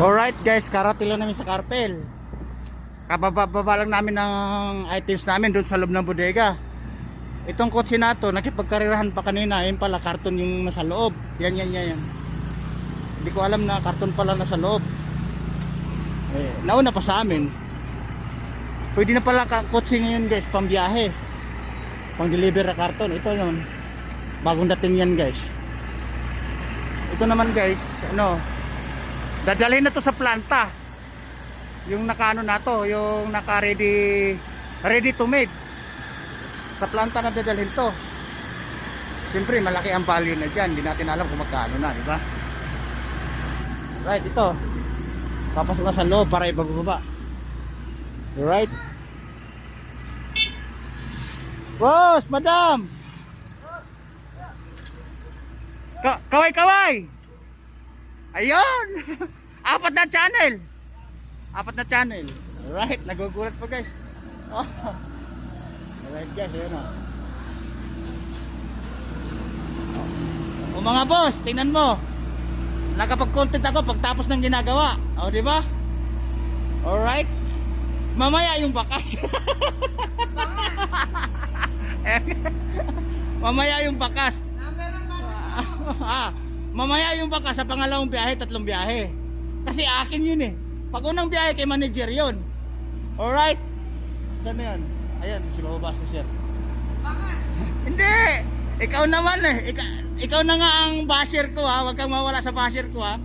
Alright guys, karating lang namin sa Carpel. Kababa lang namin ng items namin doon sa loob ng bodega. Itong kotse na to, nakipagkarirahan pa kanina. Ayun pala, karton yung nasa loob. Yan. Hindi ko alam na karton pala nasa loob. Nauna pa sa amin. Pwede na pala kotse ngayon guys, pambiyahe, pang deliver na karton. Ito yun, bagong dating yan guys. Ito naman guys, dadalhin na to sa planta. Yung nakaano na to, yung naka ready to made. Sa planta na dadalhin to. Siyempre malaki ang value na dyan. Hindi natin alam kung magkano na, di ba? Right, ito. Papasok na sa loob para ibababa. Right. Boss, madam. Kaway. Ayun. Apat na channel. Alright, nagugulat pa guys. Alright guys, ayun o. O mga boss, tingnan mo. Nakapag-content ako pagtapos ng ginagawa. O, di ba? Alright. Mamaya yung bakas. Mamaya yung bakas. Mamaya yung bakas sa pangalawang biyahe, tatlong biyahe. Kasi akin yun eh. Pag unang biyahe kay manager yun. Alright. Saan na yun? Ayan, si bababa si sir. Bakas! Hindi! Ikaw naman eh. Ikaw na nga ang basher ko ha. Huwag kang mawala sa basher ko ha.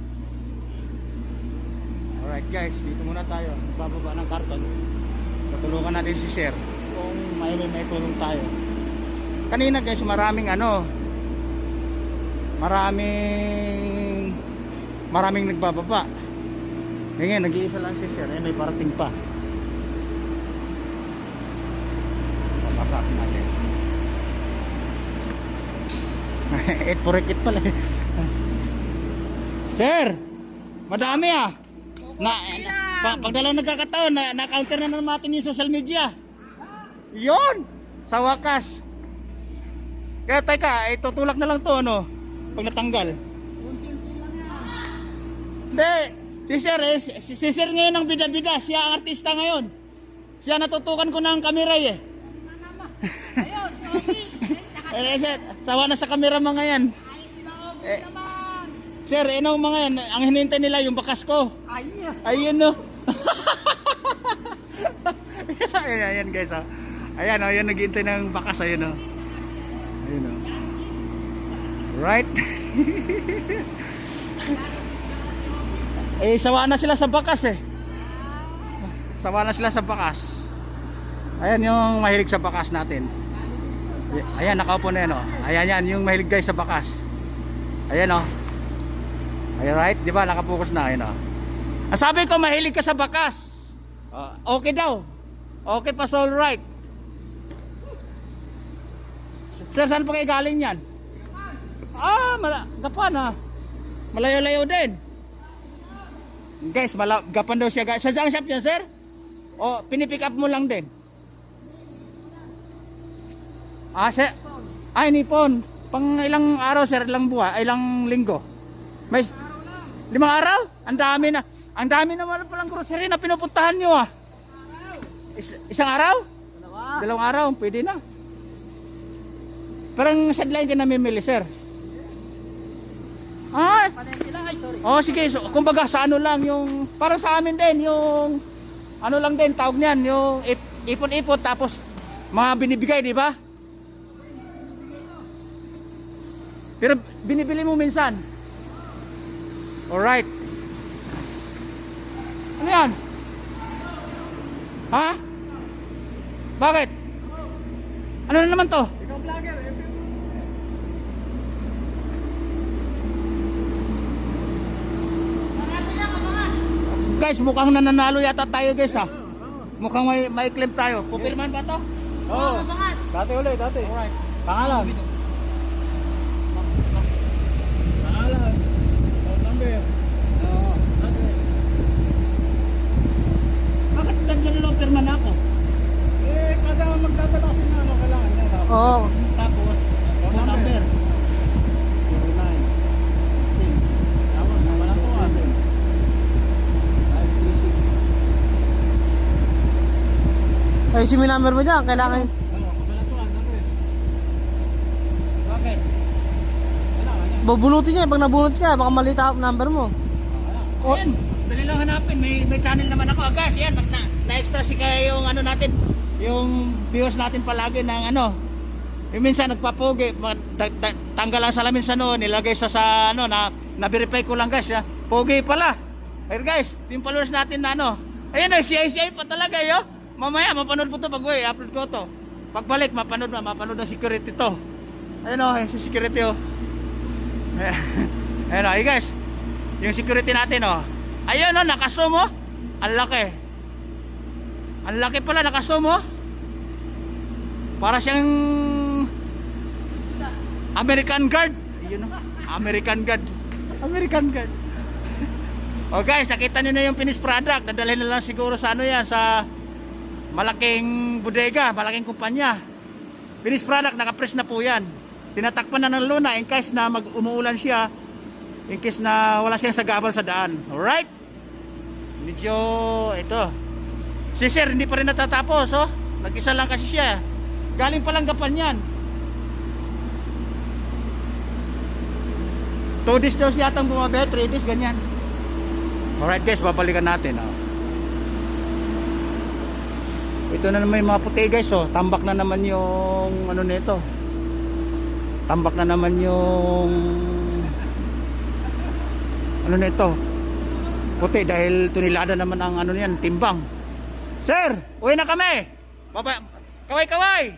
Alright guys, dito muna tayo. Bababa ng karton. Tutulungan natin si sir kung may tulong tayo. Kanina guys, maraming nagbababa. Ngayon, nag-iisa lang si sir. May parating pa. Papasapin natin. 8 porikit pala. Sir, madami ah. Pagdalaw nagkakataon, na-counter na naman natin yung social media. Yun! Sa wakas. Kaya teka, tutulak na lang to pag natanggal. Hindi, si sir ngayon ang bida-bida. Siya ang artista ngayon. Siya natutukan ko ng kamera eh. Ayun, si Obi. Sawa na sa kamera mga yan. Ay, sila Obi naman. Sir, mga yan, ang hinihintay nila yung bakas ko. Ayun no. Ayan guys ha. Ayan yan naghihintay ng bakas. Ayun o. Right. Sawa na sila sa bakas eh. Ayan yung mahilig sa bakas natin. Ayan, nakaupo na yan o. Ayan yung mahilig guys sa bakas. Ayan o. Ayan right, di ba nakapokus na. Ayan o. Ang sabi ko mahilig ka sa bakas. Okay daw. Okay pa, all right. Sir, saan pa kayo galing yan? Gapan ha. Malayo-layo din. Guys, gapan daw siya guys. Sa junk shop yan sir? O pinipick up mo lang din? Sir. Nipon. Pang ilang araw sir? Ilang buwan? Ilang linggo? May 5 araw? Ang dami naman palang grocery na pinupuntahan nyo ah. Isang araw? 2 araw, pwede na. Parang sideline ka namimili sir. Sige. So, kumbaga sa lang yung parang sa amin din yung lang din tawag niyan, yung ipon-ipon tapos mga binibigay, di ba? Pero binibili mo minsan. Alright. Ano yan? Ha? Bakit? Ano na naman to? Ikaw vlogger. Guys, mukhang nananalo yata tayo guys ha. Mukhang may claim tayo. Pupirman ba to? Oo. Dati. Alright. Pangalan. Number. Bakit naglalaro pirman ako? Kada magdadala kasi na kailangan niya. Tapos, number. 09. 16. Tapos, naman ako. Ayusin mo yung number mo dyan, kailangan. Bakit? Babunutin niya, pag nabunot ka, baka malita ang number mo. Ayan, dali lang hanapin. May channel naman ako. Guys, yan, na-extra si kaya yung ano natin, yung viewers natin palagi ng ano. Yung minsan nagpapogi, tanggal ang salamin sa noon, nilagay sa ano, na-verify ko lang guys, ha? Pogi pala. Ayun guys, yung followers natin na ano. Ayun o, CICI pa talaga yo. Mamaya, mapanood po to pag upload ko to. Pagbalik, mapanood ng security to. Ayun o, yung security o. Ayun o, ayun guys. Yung security natin oh. Ayun oh, naka-zoom oh. Ang laki. Ang laki pala naka-zoom oh. Para siyang American Guard. Ayun oh. American Guard. American Guard. Oh guys, nakita niyo na yung finished product. Dadalhin na lang siguro sa ano yan, sa malaking bodega, malaking kumpanya. Finished product, naka-press na po yan. Tinatakpan na ng luna in case na umuulan siya. In case na wala siyang sagabal sa daan. Alright? Medyo ito. Si sir hindi pa rin natatapos oh. Nag-isa lang kasi siya. Galing pa lang Gapan yan. 2 days daw siya atang bumabe, 3 days ganyan. Alright guys, babalikan natin oh. Ito na naman yung mga puti guys oh. Tambak na naman yung ano nito. Tambak na naman yung ano nito, puti dahil tunilada naman ang ano niyan, timbang. Sir, uwi na kami. Kaway-kaway.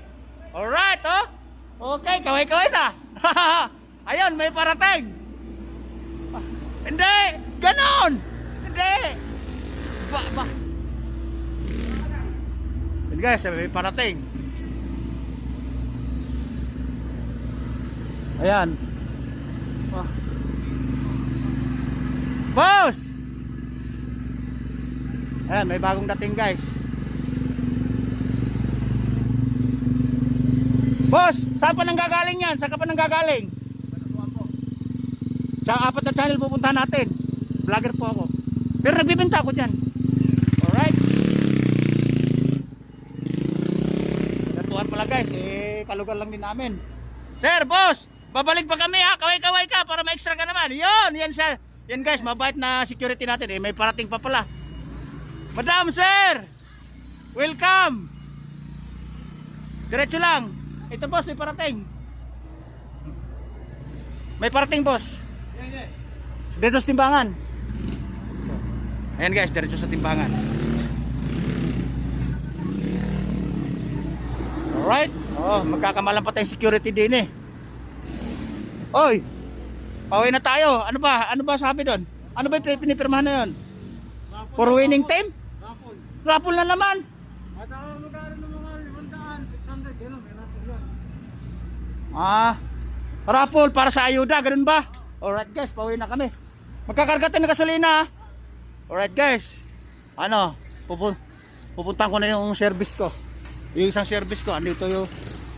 Alright, oh. Okay, kaway-kaway na. Ayun, may parating. Hindi, ganon. Hindi. Ba. Yun guys, may parating. Ayan. Boss! Ayan, may bagong dating guys. Boss, saan pa nang gagaling yan? Saan ka pa nang gagaling? Sa 4 na channel pupuntahan natin. Vlogger po ako. Pero nagbibenta ako dyan. Alright. Natuhan pala guys. Kalugar lang din namin. Sir, boss! Babalik pa kami ha. Kaway-kaway ka para ma-extra ka naman. Yan sir. Yan guys, mabait na security natin may parating pa pala. Madam sir, welcome. Diretso lang. Ito boss, may parating. May parating boss. Diretso sa timbangan. Ayan guys, diretso sa timbangan. Alright. Oh, magkakamalan pa tayong security din eh. Oy, pauwi na tayo. Ano ba sabi doon? Ano ba yung pinipirmahan na yun? For winning team? Raffle na naman. At ang lugar ng mga 500, 600, yun, may raffle yan. Raffle para sa ayuda, ganun ba? Alright guys, pauwi na kami. Magkakarga tayo ng gasolina. Alright guys. Pupuntahan ko na yung service ko. Yung isang service ko, andito yung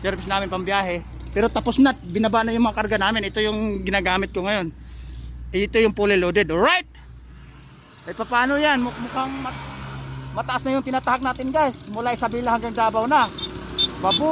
service namin pambiyahe. Pero tapos na, binaba na yung mga karga namin. Ito yung ginagamit ko ngayon. Ito yung fully loaded. Alright? Eh paano yan? Mukhang mataas na yung tinatahak natin guys. Mula Isabela hanggang Davao na. Babu!